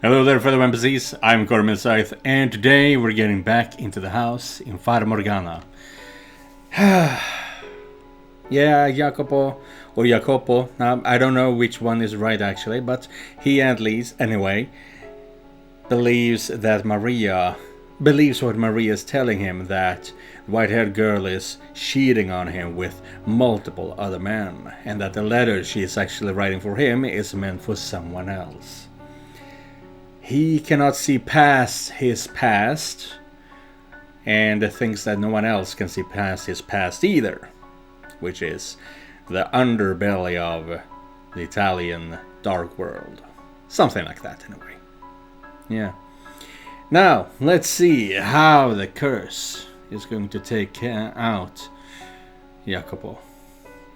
Hello there, fellow NPCs. I'm Scythe, and today we're getting back into the house in Fata Morgana. Yeah, Jacopo. I don't know which one is right actually, but he at least, anyway, believes what Maria is telling him, that the white-haired girl is cheating on him with multiple other men, and that the letter she is actually writing for him is meant for someone else. He cannot see past his past, and thinks that no one else can see past his past either, which is the underbelly of the Italian dark world. Something like that, anyway. Yeah. Now, let's see how the curse is going to take out Jacopo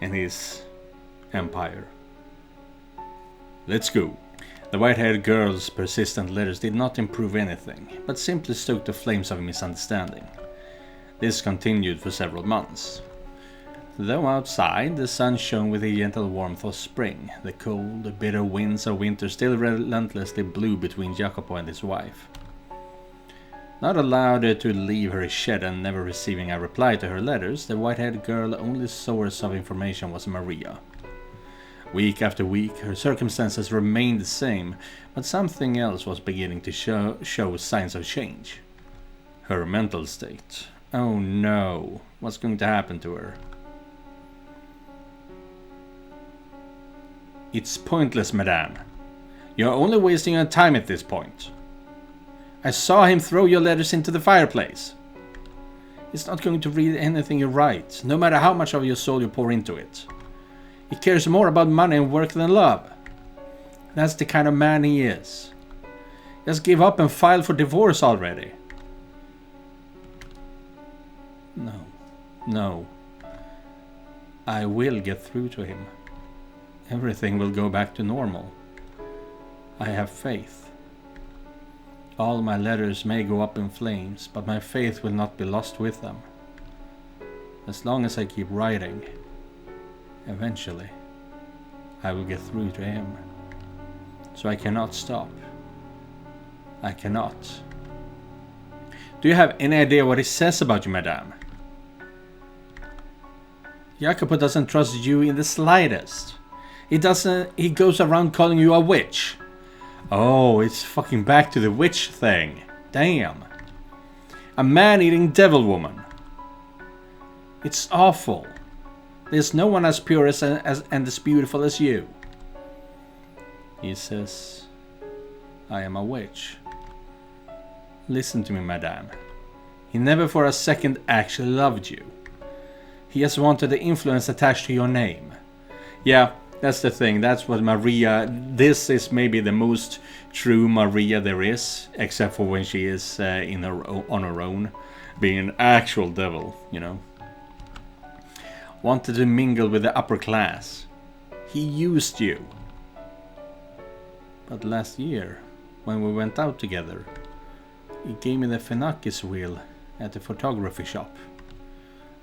and his empire. Let's go. The white-haired girl's persistent letters did not improve anything, but simply stoked the flames of misunderstanding. This continued for several months. Though outside, the sun shone with the gentle warmth of spring, the cold, bitter winds of winter still relentlessly blew between Jacopo and his wife. Not allowed to leave her shed and never receiving a reply to her letters, the white-haired girl's only source of information was Maria. Week after week, her circumstances remained the same, but something else was beginning to show signs of change. Her mental state. Oh no, what's going to happen to her? It's pointless, madame. You're only wasting your time at this point. I saw him throw your letters into the fireplace. He's not going to read anything you write, no matter how much of your soul you pour into it. He cares more about money and work than love. That's the kind of man he is. Just give up and file for divorce already. No. I will get through to him. Everything will go back to normal. I have faith. All my letters may go up in flames, but my faith will not be lost with them. As long as I keep writing, eventually, I will get through to him. So I cannot stop. I cannot. Do you have any idea what he says about you, madame? Jacopo doesn't trust you in the slightest. He goes around calling you a witch. Oh, it's fucking back to the witch thing. Damn. A man-eating devil woman. It's awful. There's no one as pure and as beautiful as you. He says, I am a witch. Listen to me, madame. He never for a second actually loved you. He just wanted the influence attached to your name. Yeah, that's the thing. That's what Maria... This is maybe the most true Maria there is, except for when she is on her own, being an actual devil, you know. Wanted to mingle with the upper class. He used you. But last year, when we went out together, he gave me the Fenakis wheel at the photography shop.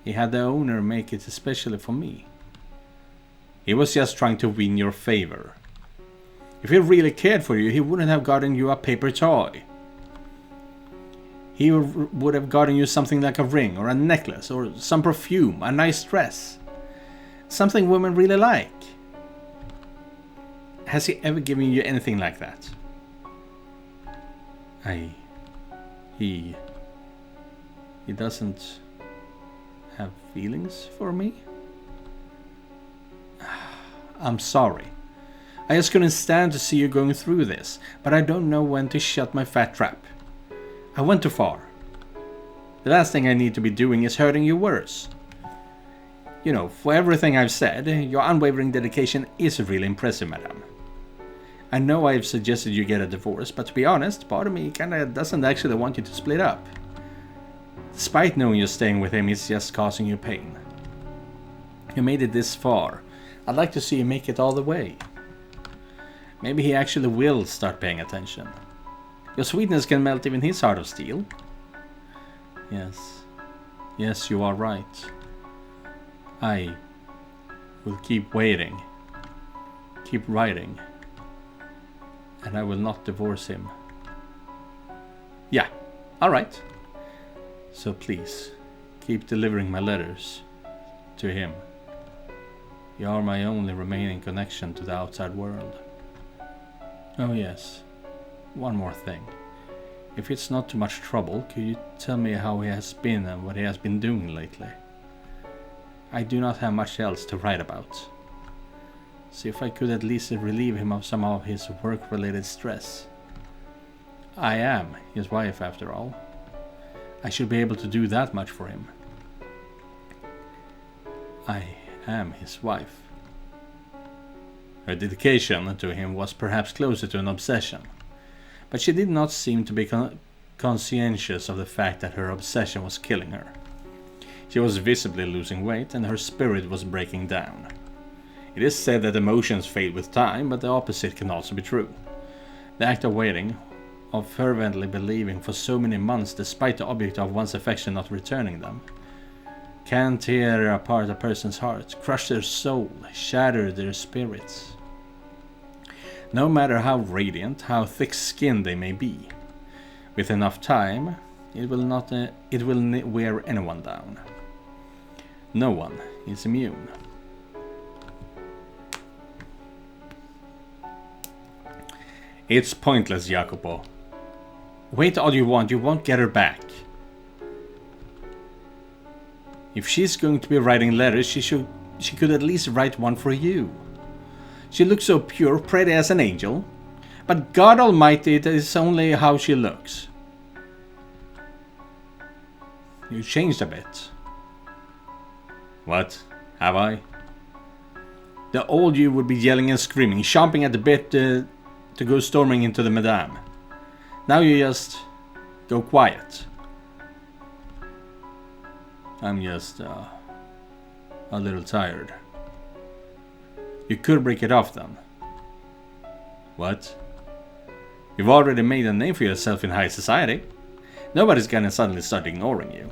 He had the owner make it especially for me. He was just trying to win your favor. If he really cared for you, he wouldn't have gotten you a paper toy. He would have gotten you something like a ring or a necklace or some perfume, a nice dress. Something women really like. Has he ever given you anything like that? He doesn't have feelings for me? I'm sorry. I just couldn't stand to see you going through this, but I don't know when to shut my fat trap. I went too far. The last thing I need to be doing is hurting you worse. You know, for everything I've said, your unwavering dedication is really impressive, madame. I know I've suggested you get a divorce, but to be honest, part of me kinda doesn't actually want you to split up. Despite knowing you're staying with him, it's just causing you pain. You made it this far. I'd like to see you make it all the way. Maybe he actually will start paying attention. Your sweetness can melt even his heart of steel. Yes, you are right. I will keep waiting, keep writing, and I will not divorce him. Yeah, alright. So please, keep delivering my letters to him. You are my only remaining connection to the outside world. Oh yes, one more thing. If it's not too much trouble, could you tell me how he has been and what he has been doing lately? I do not have much else to write about. See if I could at least relieve him of some of his work-related stress. I am his wife after all. I should be able to do that much for him. I am his wife. Her dedication to him was perhaps closer to an obsession, but she did not seem to be conscientious of the fact that her obsession was killing her. She was visibly losing weight and her spirit was breaking down. It is said that emotions fade with time, but the opposite can also be true. The act of waiting, of fervently believing for so many months despite the object of one's affection not returning them, can tear apart a person's heart, crush their soul, shatter their spirits. No matter how radiant, how thick-skinned they may be, with enough time, it will wear anyone down. No one is immune. It's pointless, Jacopo. Wait all you won't get her back. If she's going to be writing letters, she could at least write one for you. She looks so pure, pretty as an angel. But God Almighty, it is only how she looks. You changed a bit. What? Have I? The old you would be yelling and screaming, chomping at the bit to go storming into the madame. Now you just go quiet. I'm just a little tired. You could break it off then. What? You've already made a name for yourself in high society. Nobody's gonna suddenly start ignoring you.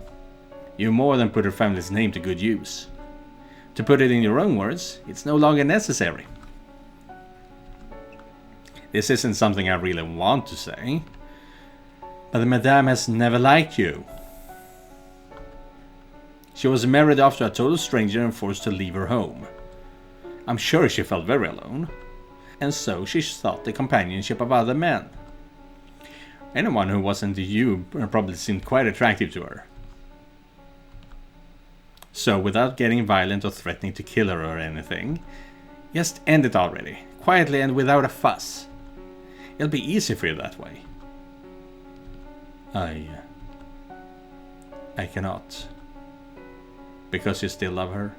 You more than put her family's name to good use. To put it in your own words, it's no longer necessary. This isn't something I really want to say, but the madame has never liked you. She was married off to a total stranger and forced to leave her home. I'm sure she felt very alone, and so she sought the companionship of other men. Anyone who wasn't you probably seemed quite attractive to her. So, without getting violent or threatening to kill her or anything, just end it already, quietly and without a fuss. It'll be easy for you that way. I cannot. Because you still love her?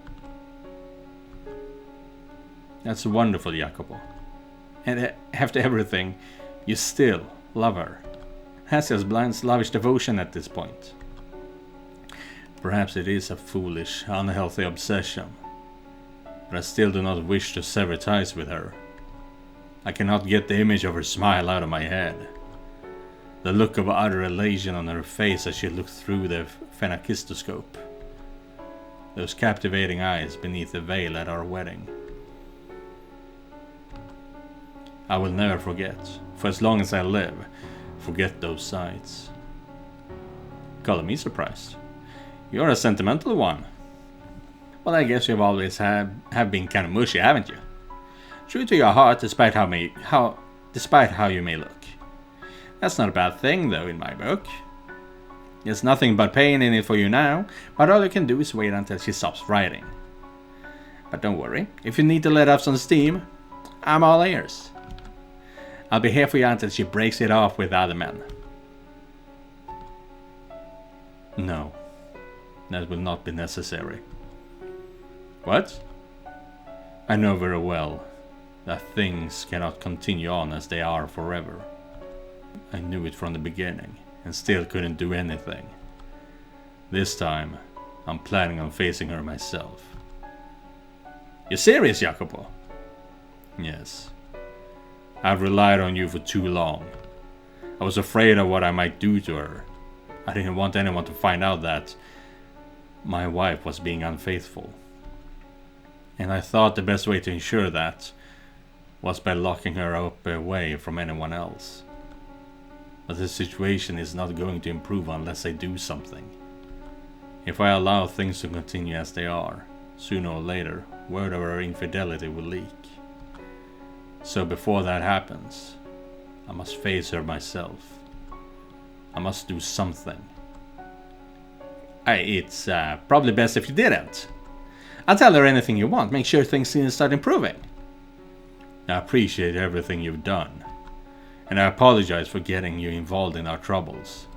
That's wonderful, Jacopo. And after everything, you still love her. Has just blind slavish devotion at this point. Perhaps it is a foolish, unhealthy obsession, but I still do not wish to sever ties with her. I cannot get the image of her smile out of my head. The look of utter elation on her face as she looked through the phenakistoscope. Those captivating eyes beneath the veil at our wedding. I will never forget, for as long as I live, forget those sights. Color me surprised. You're a sentimental one. Well, I guess you've always have been kind of mushy, haven't you? True to your heart, despite how you may look. That's not a bad thing, though, in my book. There's nothing but pain in it for you now, but all you can do is wait until she stops writing. But don't worry, if you need to let off some steam, I'm all ears. I'll be here for you until she breaks it off with other men. No, that will not be necessary. What? I know very well that things cannot continue on as they are forever. I knew it from the beginning and still couldn't do anything. This time, I'm planning on facing her myself. You're serious, Jacopo? Yes. I've relied on you for too long. I was afraid of what I might do to her. I didn't want anyone to find out that my wife was being unfaithful. And I thought the best way to ensure that was by locking her up away from anyone else. But the situation is not going to improve unless I do something. If I allow things to continue as they are, sooner or later, word of her infidelity will leak. So before that happens, I must face her myself. I must do something. It's probably best if you didn't. I'll tell her anything you want, make sure things start improving. I appreciate everything you've done, and I apologize for getting you involved in our troubles.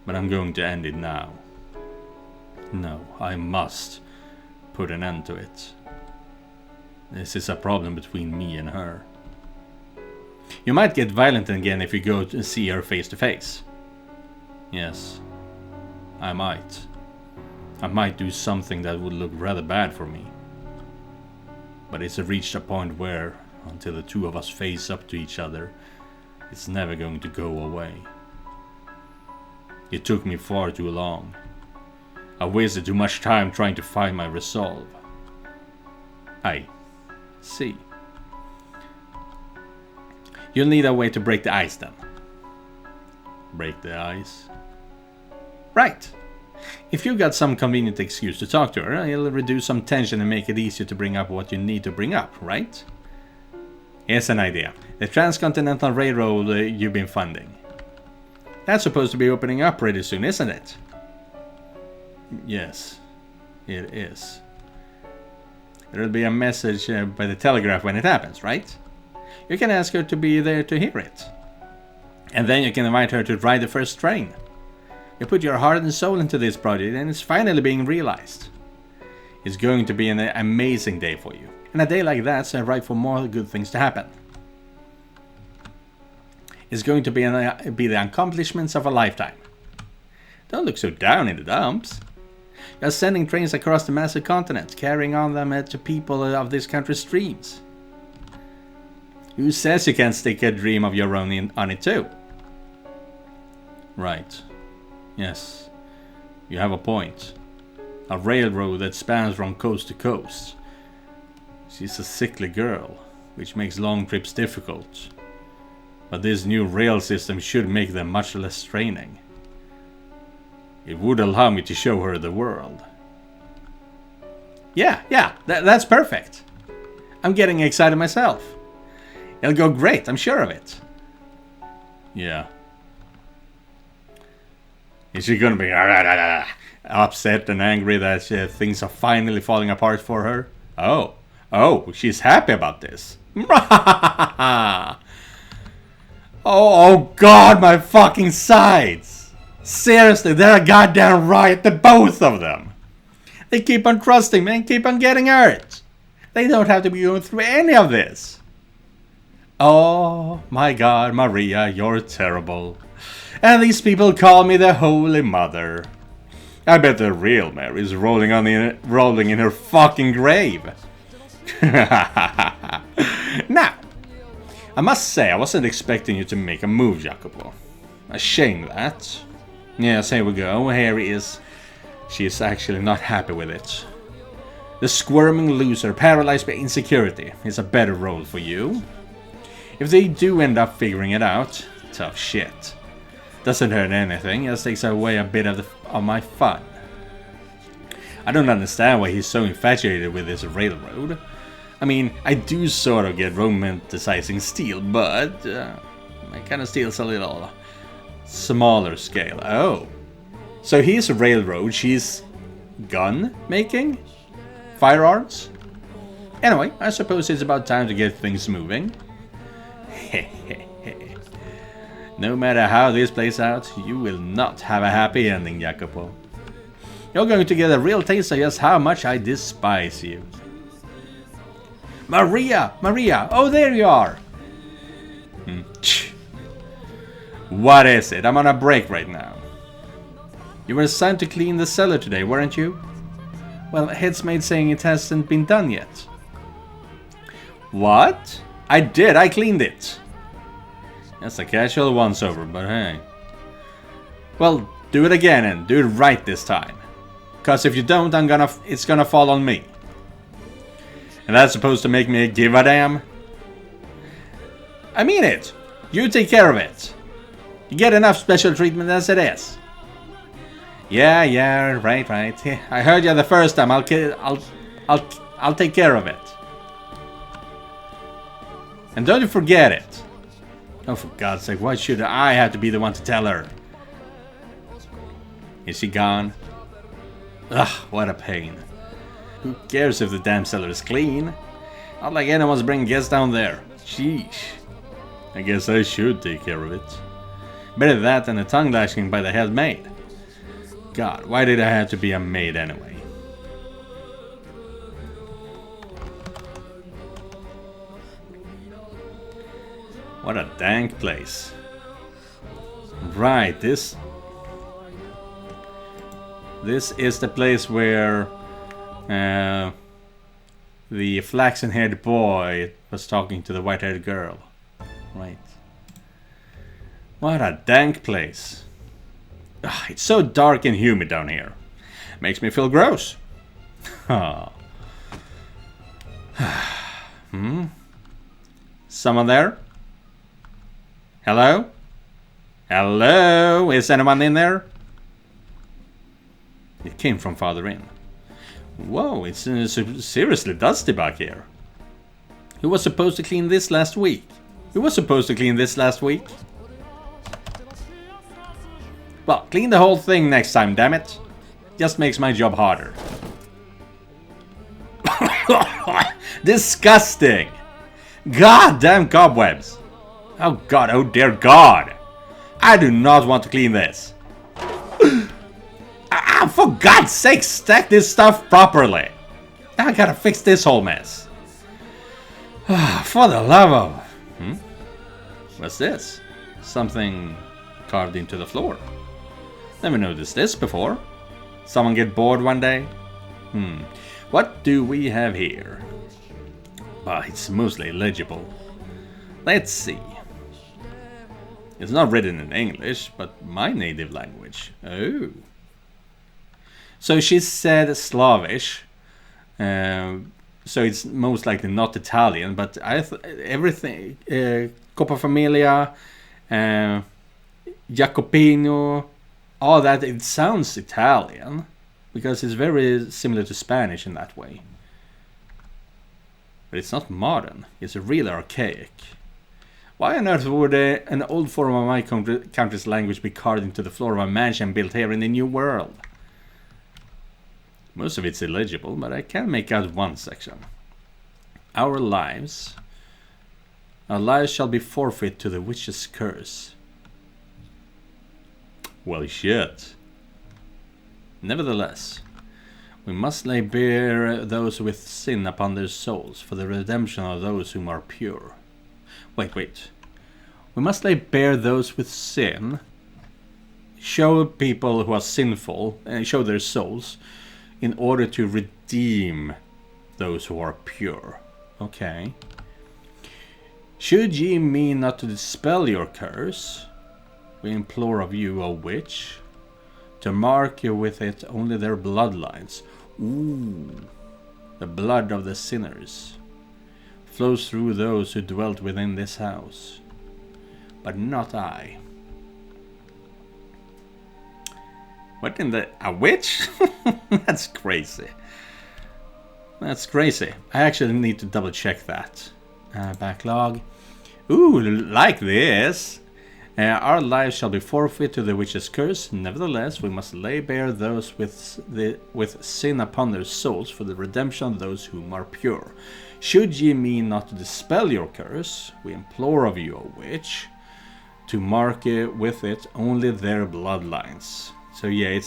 But I'm going to end it now. No, I must put an end to it. This is a problem between me and her. You might get violent again if you go to see her face to face. Yes, I might. I might do something that would look rather bad for me. But it's reached a point where, until the two of us face up to each other, it's never going to go away. It took me far too long. I wasted too much time trying to find my resolve. I see. You'll need a way to break the ice then. Break the ice? Right. If you got some convenient excuse to talk to her, it'll reduce some tension and make it easier to bring up what you need to bring up, right? Here's an idea. The Transcontinental Railroad you've been funding. That's supposed to be opening up pretty soon, isn't it? Yes, it is. There'll be a message by the telegraph when it happens, right? You can ask her to be there to hear it. And then you can invite her to ride the first train. You put your heart and soul into this project and it's finally being realized. It's going to be an amazing day for you. And a day like that's right for more good things to happen. It's going to be the accomplishments of a lifetime. Don't look so down in the dumps. You're sending trains across the massive continent, carrying on them to people of this country's streams. Who says you can't stick a dream of your own on it too? Right. Yes. You have a point. A railroad that spans from coast to coast. She's a sickly girl, which makes long trips difficult. But this new rail system should make them much less straining. It would allow me to show her the world. Yeah, that's perfect. I'm getting excited myself. It'll go great, I'm sure of it. Yeah. Is she gonna be upset and angry that things are finally falling apart for her? Oh, she's happy about this. Oh God, my fucking sides. Seriously, they're a goddamn riot, the both of them. They keep on trusting me and keep on getting hurt. They don't have to be going through any of this. Oh my God, Maria, you're terrible. And these people call me the Holy Mother. I bet the real Mary's rolling in her fucking grave. Now, I must say I wasn't expecting you to make a move, Jacopo. A shame that. Yes, here we go. Here he is. She is actually not happy with it. The squirming loser, paralyzed by insecurity, is a better role for you. If they do end up figuring it out, tough shit. Doesn't hurt anything, just takes away a bit of my fun. I don't understand why he's so infatuated with this railroad. I mean, I do sort of get romanticizing steel, but my kind of steel's a little smaller scale. Oh, so he's a railroad, she's gun making? Firearms? Anyway, I suppose it's about time to get things moving. No matter how this plays out, you will not have a happy ending, Jacopo. You're going to get a real taste of just how much I despise you. Maria! Oh, there you are! What is it? I'm on a break right now. You were assigned to clean the cellar today, weren't you? Well, Headsmaid saying it hasn't been done yet. What? I did, I cleaned it. That's a casual once-over, but hey. Well, do it again and do it right this time. Cause if you don't, it's gonna fall on me. And that's supposed to make me give a damn? I mean it. You take care of it. You get enough special treatment as it is. Yeah, right. I heard you the first time. I'll take care of it. And don't you forget it. Oh, for God's sake, why should I have to be the one to tell her? Is she gone? Ugh, what a pain. Who cares if the damn cellar is clean? Not like anyone's bringing guests down there. Sheesh. I guess I should take care of it. Better that than a tongue lashing by the head maid. God, why did I have to be a maid anyway? What a dank place. Right, this is the place where the flaxen-haired boy was talking to the white-haired girl. Right. What a dank place. Ugh, it's so dark and humid down here. Makes me feel gross. Someone there? Hello? Hello? Is anyone in there? It came from farther in. Whoa, it's seriously dusty back here. Who was supposed to clean this last week? Well, clean the whole thing next time, damn it. Just makes my job harder. Disgusting! Goddamn cobwebs! Oh God, oh dear God! I do not want to clean this. For God's sake, stack this stuff properly. I gotta fix this whole mess. For the love of... What's this? Something carved into the floor. Never noticed this before. Someone get bored one day? What do we have here? Well, it's mostly illegible. Let's see. It's not written in English, but my native language. Oh. So she said Slavish. So it's most likely not Italian, but everything... Coppa Familia, Jacopino, all that, it sounds Italian. Because it's very similar to Spanish in that way. But it's not modern. It's really archaic. Why on earth would an old form of my country's language be carved into the floor of a mansion built here in the New World? Most of it's illegible, but I can make out one section. Our lives shall be forfeit to the witch's curse. Well, shit. Nevertheless, we must lay bare those with sin upon their souls for the redemption of those whom are pure. Wait. We must lay bare those with sin, show people who are sinful, and show their souls, in order to redeem those who are pure. Okay. Should ye mean not to dispel your curse, we implore of you, O witch, to mark you with it only their bloodlines. Ooh, the blood of the sinners flows through those who dwelt within this house, but not I. What in the... a witch? That's crazy. That's crazy. I actually need to double check that. Backlog. Ooh, like this. Our lives shall be forfeit to the witch's curse. Nevertheless, we must lay bare those with sin upon their souls for the redemption of those whom are pure. Should ye mean not to dispel your curse, we implore of you, O witch, to mark with it only their bloodlines. So yeah,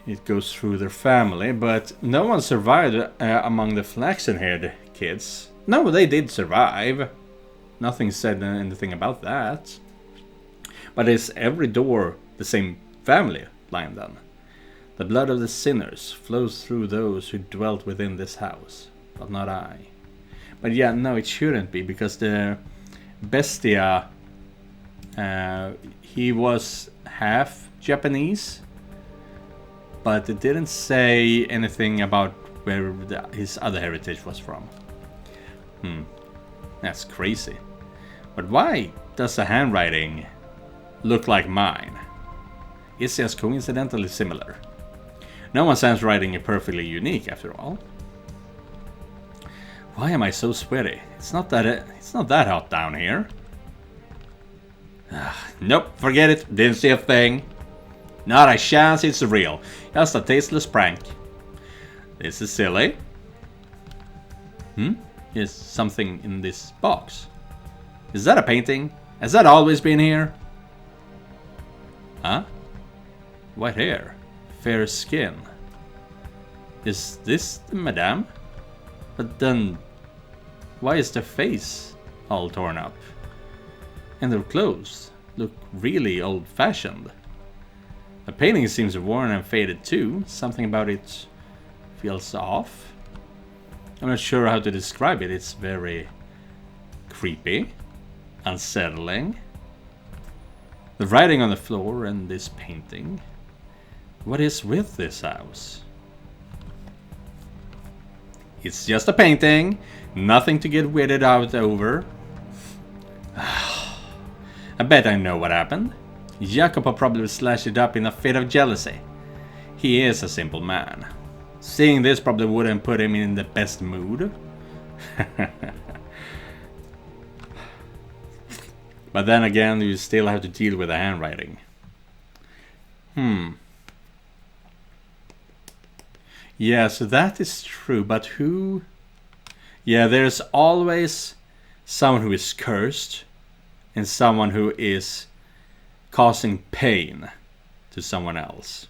it goes through their family, but no one survived among the flaxen-haired kids. No, they did survive. Nothing said anything about that. But is every door the same family line then? The blood of the sinners flows through those who dwelt within this house, but not I. But yeah, no, it shouldn't be, because the Bestia, he was half Japanese, but it didn't say anything about where his other heritage was from. That's crazy. But why does the handwriting look like mine? It's just coincidentally similar. No one's handwriting is perfectly unique after all. Why am I so sweaty? It's not that hot down here. Nope, forget it. Didn't see a thing. Not a chance it's real. Just a tasteless prank. This is silly. There's something in this box. Is that a painting? Has that always been here? Huh? White hair. Fair skin. Is this the madame? But then, why is the face all torn up? And her clothes look really old-fashioned. The painting seems worn and faded too. Something about it feels off. I'm not sure how to describe it. It's very creepy, unsettling. The writing on the floor and this painting. What is with this house? It's just a painting. Nothing to get weirded out over. I bet I know what happened. Jacopo probably slashed it up in a fit of jealousy. He is a simple man. Seeing this probably wouldn't put him in the best mood. But then again, you still have to deal with the handwriting. Yeah, so that is true, but who? Yeah, there's always someone who is cursed and someone who is causing pain to someone else.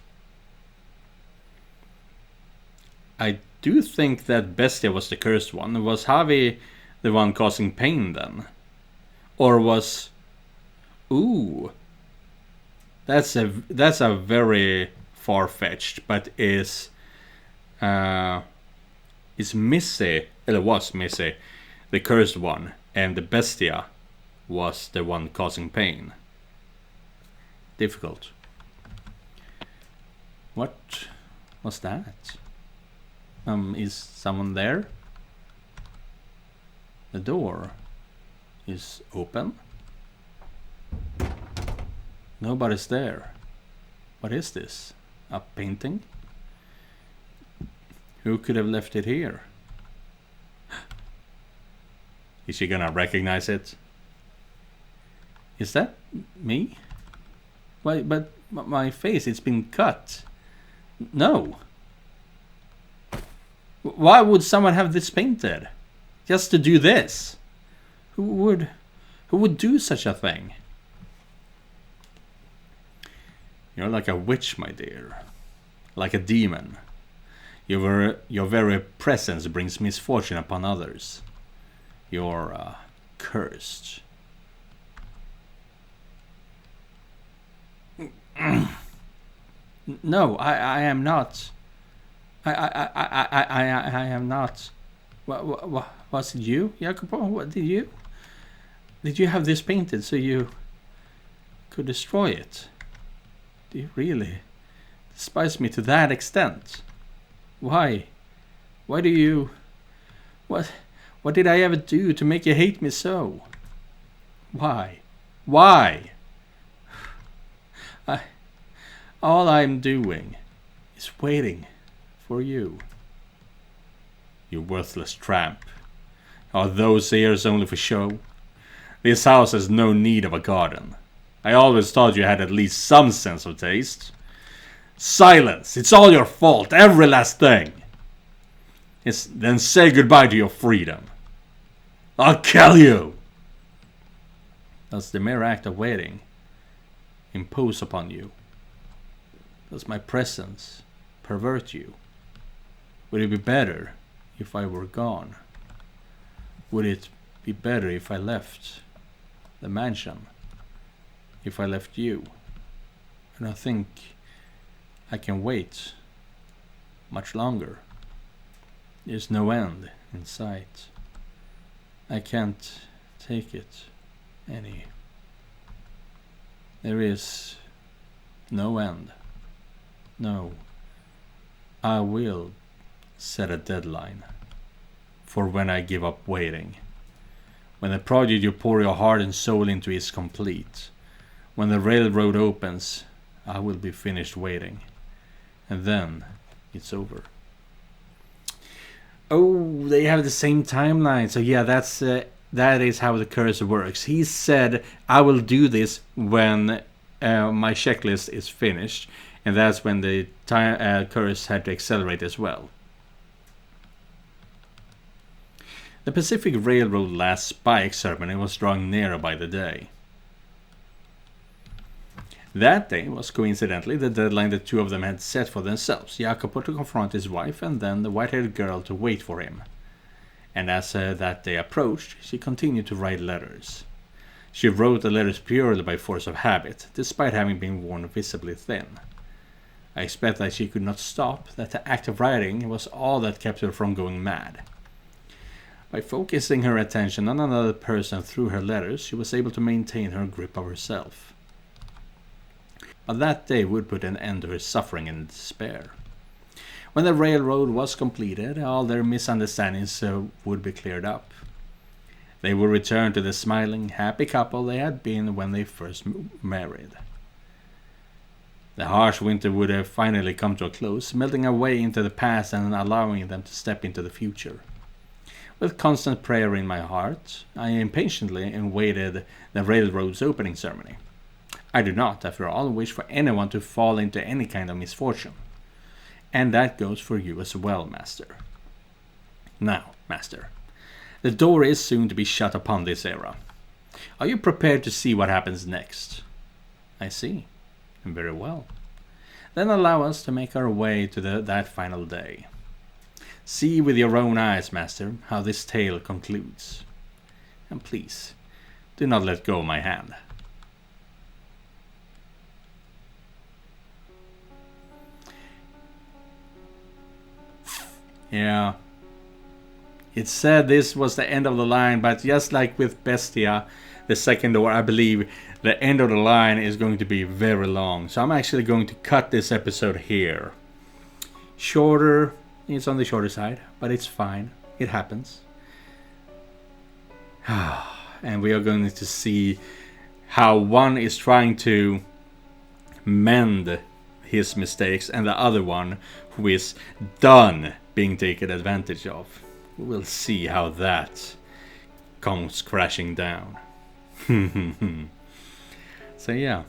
I do think that Bestia was the cursed one. Was Javi the one causing pain then? Or was... Ooh. That's a very far-fetched, but is Missy, or was Missy, the cursed one, and the Bestia was the one causing pain. Difficult. What was that? Is someone there? The door is open. Nobody's there. What is this? A painting? Who could have left it here? Is she gonna recognize it? Is that me? Why, but my face, it's been cut. No. Why would someone have this painted? Just to do this? Who would do such a thing? You're like a witch, my dear. Like a demon. Your very presence brings misfortune upon others. You're cursed. No, I am not. I am not. Was it you, Jacopo? What did you? Did you have this painted so you could destroy it? Do you really despise me to that extent? Why? Why do you? What did I ever do to make you hate me so? Why? Why? All I'm doing is waiting for you. You worthless tramp. Are those ears only for show? This house has no need of a garden. I always thought you had at least some sense of taste. Silence! It's all your fault, every last thing! Then say goodbye to your freedom. I'll kill you! Does the mere act of waiting impose upon you? Does my presence pervert you? Would it be better if I were gone? Would it be better if I left the mansion? If I left you? I don't think I can wait much longer. There's no end in sight. I can't take it any. There is no end. No, I will set a deadline for when I give up waiting. When the project you pour your heart and soul into is complete. When the railroad opens, I will be finished waiting. And then it's over. Oh, they have the same timeline. So yeah, that is how the curse works. He said, I will do this when my checklist is finished. And that's when the curse had to accelerate as well. The Pacific Railroad last spike ceremony was drawing nearer by the day. That day was coincidentally the deadline the two of them had set for themselves, Jacopo to confront his wife and then the white-haired girl to wait for him. And as that day approached, she continued to write letters. She wrote the letters purely by force of habit, despite having been worn visibly thin. I expect that she could not stop, that the act of writing was all that kept her from going mad. By focusing her attention on another person through her letters, she was able to maintain her grip of herself. But that day would put an end to her suffering and despair. When the railroad was completed, all their misunderstandings would be cleared up. They would return to the smiling, happy couple they had been when they first married. The harsh winter would have finally come to a close, melting away into the past and allowing them to step into the future. With constant prayer in my heart, I impatiently awaited the railroad's opening ceremony. I do not, after all, wish for anyone to fall into any kind of misfortune. And that goes for you as well, Master. Now, Master, the door is soon to be shut upon this era. Are you prepared to see what happens next? I see. Very well. Then allow us to make our way to that final day. See with your own eyes, Master, how this tale concludes. And please, do not let go of my hand. Yeah. It said this was the end of the line, but just like with Bestia, the second door, I believe the end of the line is going to be very long. So I'm actually going to cut this episode here. Shorter. It's on the shorter side, but it's fine. It happens. And we are going to see how one is trying to mend his mistakes and the other one who is done being taken advantage of. We'll see how that comes crashing down. So yeah.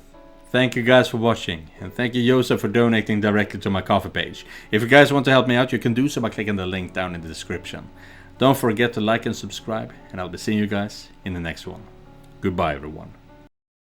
Thank you guys for watching, and thank you Joseph for donating directly to my Ko-fi page. If you guys want to help me out, you can do so by clicking the link down in the description. Don't forget to like and subscribe, and I'll be seeing you guys in the next one. Goodbye everyone.